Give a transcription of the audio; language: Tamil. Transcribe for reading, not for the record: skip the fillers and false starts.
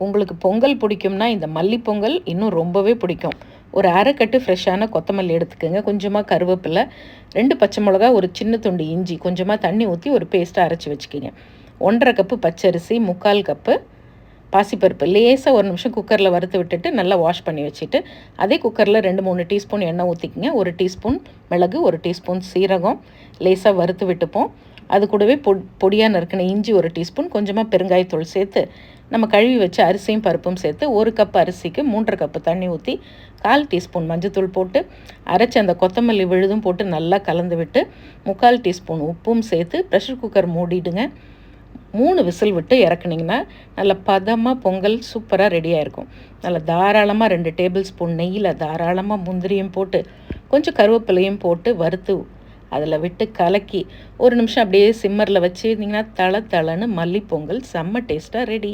உங்களுக்கு பொங்கல் பிடிக்கும்னா இந்த மல்லி பொங்கல் இன்னும் ரொம்பவே பிடிக்கும். ஒரு அரை கட்டு ஃப்ரெஷ்ஷான கொத்தமல்லி எடுத்துக்கோங்க, கொஞ்சமாக கருவேப்பிலை, 2 பச்சை மிளகா, ஒரு சின்ன துண்டு இஞ்சி, கொஞ்சமாக தண்ணி ஊற்றி ஒரு பேஸ்ட்டாக அரைச்சி வச்சுக்கிங்க. 1½ கப்பு பச்சரிசி, 3/4 கப்பு பாசிப்பருப்பு லேசாக ஒரு நிமிஷம் குக்கரில் வறுத்து விட்டுட்டு நல்லா வாஷ் பண்ணி வச்சுட்டு, அதே குக்கரில் 2-3 டீஸ்பூன் எண்ணெய் ஊற்றிக்கிங்க. 1 டீஸ்பூன் மிளகு, 1 டீஸ்பூன் சீரகம் லேசாக வறுத்து விட்டுப்போம். அது கூடவே பொடியாக நறுக்கின இஞ்சி 1 டீஸ்பூன், கொஞ்சமாக பெருங்காயத்தூள் சேர்த்து நம்ம கழுவி வச்ச அரிசியும் பருப்பும் சேர்த்து 1 கப் அரிசிக்கு 3½ கப்பு தண்ணி ஊற்றி 1/4 டீஸ்பூன் மஞ்சத்தூள் போட்டு அரைச்சி அந்த கொத்தமல்லி விழுதும் போட்டு நல்லா கலந்து விட்டு 3/4 டீஸ்பூன் உப்பும் சேர்த்து ப்ரெஷர் குக்கர் மூடிடுங்க. 3 விசில் விட்டு இறக்குனிங்கன்னா நல்ல பதமாக பொங்கல் சூப்பராக ரெடியாக இருக்கும். நல்லா தாராளமாக 2 டேபிள் ஸ்பூன் நெய்யில் தாராளமாக முந்திரியும் போட்டு கொஞ்சம் கருவேப்பிலையும் போட்டு வறுத்து அதில் விட்டு கலக்கி ஒரு நிமிஷம் அப்படியே சிம்மரில் வச்சுருந்தீங்கன்னா தளன்னு மல்லி பொங்கல் செம்ம டேஸ்ட்டாக ரெடி.